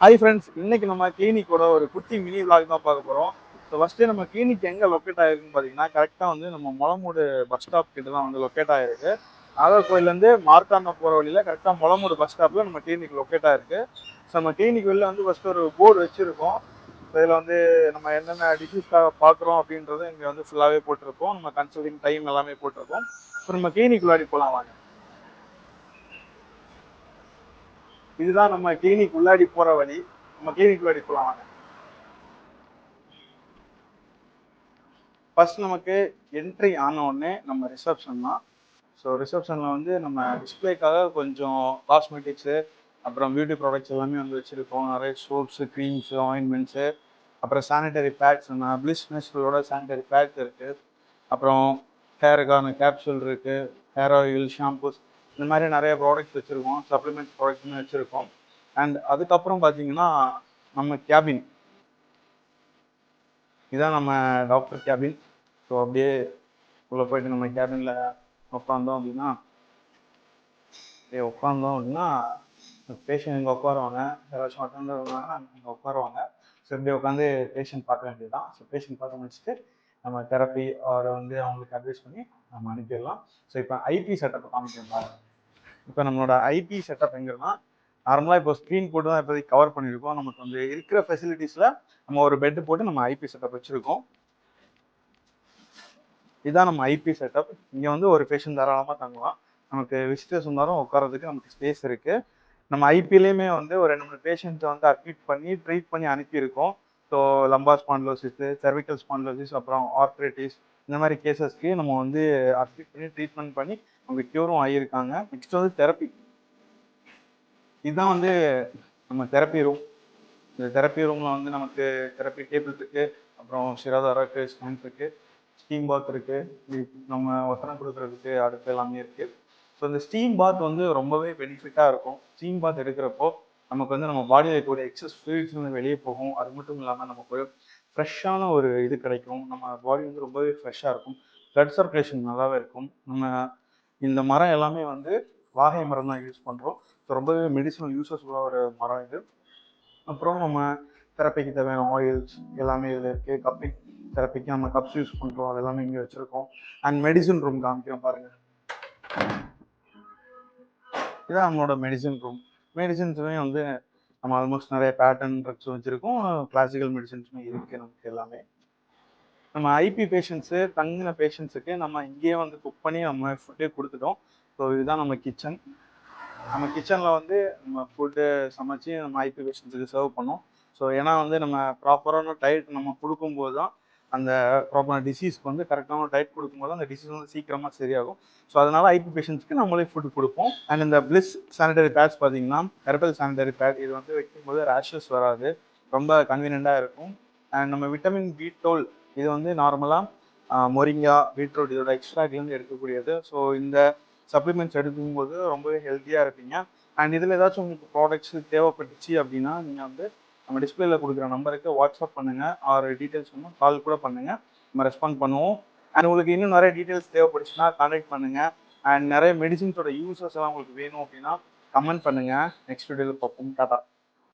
Hi friends, இன்னைக்கு நம்ம கிளினிக்கோட ஒரு குட்டி மினி விளாக் தான் பார்க்க போகிறோம். ஸோ ஃபஸ்ட்டு நம்ம கிளினிக் எங்கே லொக்கேட் ஆகிருக்குன்னு பார்த்தீங்கன்னா, கரெக்டாக வந்து நம்ம முளமூடு பஸ் ஸ்டாப் கிட்ட தான் வந்து லொக்கேட் ஆகிருக்கு. நாகர்கோயிலேருந்து மார்த்தாண்டம் போகிற வழியில் கரெக்டாக முளமூடு பஸ் ஸ்டாப்பில் நம்ம கிளினிக் லொக்கேட் ஆகிருக்கு. ஸோ நம்ம கிளினிக் வெளில வந்து ஃபஸ்ட்டு ஒரு போர்டு வச்சுருக்கோம். ஸோ இதில் வந்து நம்ம என்னென்ன டிசீஸ்க்காக பார்க்குறோம் அப்படின்றது இங்கே வந்து ஃபுல்லாகவே போட்டிருக்கோம். நம்ம கன்சல்டிங் டைம் எல்லாமே போட்டிருக்கோம். ஸோ நம்ம கிளினிக் விளையாடி போகலாம் வாங்க. இதுதான் நம்ம கிளினிக் உள்ளாடி போற வழி. நம்ம கிளினிக் உள்ளாடி போலாம். ஃபர்ஸ்ட் நமக்கு என்ட்ரி ஆன உடனே நம்ம ரிசப்ஷன் தான். ஸோ ரிசப்ஷனில் வந்து நம்ம டிஸ்பிளேக்காக கொஞ்சம் காஸ்மெட்டிக்ஸு, அப்புறம் பியூட்டி ப்ராடக்ட்ஸ் எல்லாமே வந்து வச்சுருக்கோம். நிறைய சோப்ஸு, க்ரீம்ஸு, ஆயின்மெண்ட்ஸு, அப்புறம் சானிடரி பேட்ஸ், பிளிஸ் நேச்சுரலோட சானிடரி பேட்ஸ் இருக்குது. அப்புறம் ஹேருக்கான கேப்சூல் இருக்குது, ஹேர் ஆயில், ஷாம்பூஸ், இந்த மாதிரி நிறைய ப்ராடக்ட்ஸ் வச்சுருக்கோம். சப்ளிமெண்ட் ப்ராடக்ட்ஸுமே வச்சுருக்கோம். அண்ட் அதுக்கப்புறம் பார்த்தீங்கன்னா நம்ம கேபின், இதுதான் நம்ம டாக்டர் கேபின். ஸோ அப்படியே உள்ளே போயிட்டு நம்ம கேபினில் உட்காந்தோம் அப்படின்னா பேஷண்ட் இங்கே உட்காருவாங்க. யாராச்சும் அட்டெண்டர் இருந்தாங்கன்னா இங்கே உட்காருவாங்க. ஸோ இப்படி உட்காந்து பேஷண்ட் பார்க்க வேண்டியது தான். ஸோ பேஷண்ட் பார்த்து முடிச்சுட்டு நம்ம தெரப்பி அவரை வந்து அவங்களுக்கு அட்வைஸ் பண்ணி நம்ம அனுப்பிடலாம். ஸோ இப்போ ஐபி செட்டப் காமிக்கிறோம். இப்போ நம்மளோட ஐபி செட்டப் எங்கன்னா, நார்மலாக இப்போ ஸ்க்ரீன் போட்டு தான் இப்போதைக்கு கவர் பண்ணியிருக்கோம். நமக்கு வந்து இருக்கிற ஃபெசிலிட்டிஸில் நம்ம ஒரு பெட்டு போட்டு நம்ம ஐபி செட்டப் வச்சுருக்கோம். இதுதான் நம்ம ஐபி செட்டப். இங்கே வந்து ஒரு பேஷண்ட் தாராளமாக தங்கலாம். நமக்கு விசிட்டர்ஸ் வந்தாலும் உட்காரதுக்கு நமக்கு ஸ்பேஸ் இருக்குது. நம்ம ஐபிலையுமே வந்து ஒரு 2-3 பேஷண்ட்டை வந்து அட்மிட் பண்ணி ட்ரீட் பண்ணி அனுப்பியிருக்கோம். So lumbar spondylosis, cervical spondylosis, அப்புறம் ஆர்த்ரைட்டிஸ், இந்த மாதிரி கேசஸ்க்கு நம்ம வந்து அட்மிட் பண்ணி ட்ரீட்மெண்ட் பண்ணி அவங்க க்யூரும் ஆகியிருக்காங்க. நெக்ஸ்ட் வந்து தெரப்பி. இதுதான் வந்து நம்ம தெரப்பி ரூம். இந்த தெரப்பி ரூமில் வந்து நமக்கு தெரப்பி டேபிள் இருக்குது, அப்புறம் சிராதாரா இருக்குது, ஸ்டாண்ட் இருக்குது, ஸ்டீம் பாத் இருக்குது, நம்ம ஒத்தனை கொடுக்குறதுக்கு அடுப்பு எல்லாமே இருக்குது. ஸோ இந்த ஸ்டீம் பாத் வந்து ரொம்பவே பெனிஃபிட்டாக இருக்கும். ஸ்டீம் பாத் எடுக்கிறப்போ நமக்கு வந்து நம்ம பாடியில் இருக்கக்கூடிய எக்ஸஸ் ஃப்ளூயிட்ஸ் வந்து வெளியே போகும். அது மட்டும் இல்லாமல் நமக்கு ஒரு ஃப்ரெஷ்ஷான ஒரு இது கிடைக்கும். நம்ம பாடி வந்து ரொம்பவே ஃப்ரெஷ்ஷாக இருக்கும். பிளட் சர்க்குலேஷன் நல்லாவே இருக்கும். நம்ம இந்த மரம் எல்லாமே வந்து வாகை மரம் தான் யூஸ் பண்ணுறோம். ஸோ ரொம்பவே மெடிசனல் யூசஸ் உள்ள ஒரு மரம் இது. அப்புறம் நம்ம தெரப்பிக்கு தேவையான ஆயில்ஸ் எல்லாமே இதில் இருக்குது. கப்பிங் தெரப்பிக்கு நம்ம கப்ஸ் யூஸ் பண்ணுறோம், அது எல்லாமே இங்கே வச்சுருக்கோம். அண்ட் மெடிசன் ரூம் காமிக்கிறோம் பாருங்கள். இதுதான் நம்மளோட மெடிசன் ரூம். மெடிசன்ஸுமே வந்து நம்ம ஆல்மோஸ்ட் நிறைய பேட்டர்ன் ட்ரக்ஸும் வச்சுருக்கோம். கிளாசிக்கல் மெடிசன்ஸுமே இருக்குது நமக்கு எல்லாமே. நம்ம ஐபி பேஷண்ட்ஸு தங்கின பேஷண்ட்ஸுக்கு நம்ம இங்கேயே வந்து குக் பண்ணி நம்ம ஃபுட்டே கொடுத்துட்டோம். ஸோ இதுதான் நம்ம கிச்சன். நம்ம கிச்சனில் வந்து நம்ம ஃபுட்டு சமைச்சு நம்ம ஐபி பேஷண்ட்ஸுக்கு சர்வ் பண்ணோம். ஸோ ஏன்னா வந்து நம்ம ப்ராப்பரான டயட் நம்ம கொடுக்கும்போது தான் அந்த ப்ராப்பரான டிசீஸ்க்கு வந்து கரெக்டான டயட் கொடுக்கும்போது அந்த டிசீஸ் வந்து சீக்கிரமாக சரியாகும். ஸோ அதனால் ஐபி பேஷண்ட்ஸ்க்கு நம்மளே ஃபுட்டு கொடுப்போம். அண்ட் இந்த பிளிஸ் சானிடரி பேட்ஸ் பார்த்தீங்கன்னா ஹெர்பல் சானிடரி பேட். இது வந்து வைக்கும்போது ரேஷஸ் வராது, ரொம்ப கன்வீனியண்ட்டாக இருக்கும். அண்ட் நம்ம விட்டமின் பி12 இது வந்து நார்மலாக மொரிங்கா, பீட்ரூட் இதோட எக்ஸ்ட்ராக்ட்லேருந்து எடுக்கக்கூடியது. ஸோ இந்த சப்ளிமெண்ட்ஸ் எடுக்கும்போது ரொம்பவே ஹெல்த்தியாக இருப்பீங்க. அண்ட் இதில் ஏதாச்சும் உங்களுக்கு ப்ராடக்ட்ஸ் தேவைப்பட்டுச்சு அப்படின்னா நீங்கள் வந்து நம்ம டிஸ்பிளேல கொடுக்குற நம்பருக்கு வாட்ஸ்அப் பண்ணுங்கள், ஆர் டீட்டெயில்ஸ் வேணும் கால் கூட பண்ணுங்கள், நம்ம ரெஸ்பாண்ட் பண்ணுவோம். அண்ட் உங்களுக்கு இன்னும் நிறைய டீட்டெயில்ஸ் தேவைப்பட்டுச்சுன்னா கான்டாக்ட் பண்ணுங்கள். அண்ட் நிறைய மெடிசின்ஸோட யூசஸ் எல்லாம் உங்களுக்கு வேணும் அப்படின்னா கமெண்ட் பண்ணுங்கள். நெக்ஸ்ட் வீடியோவில் பார்ப்போம். டாடா.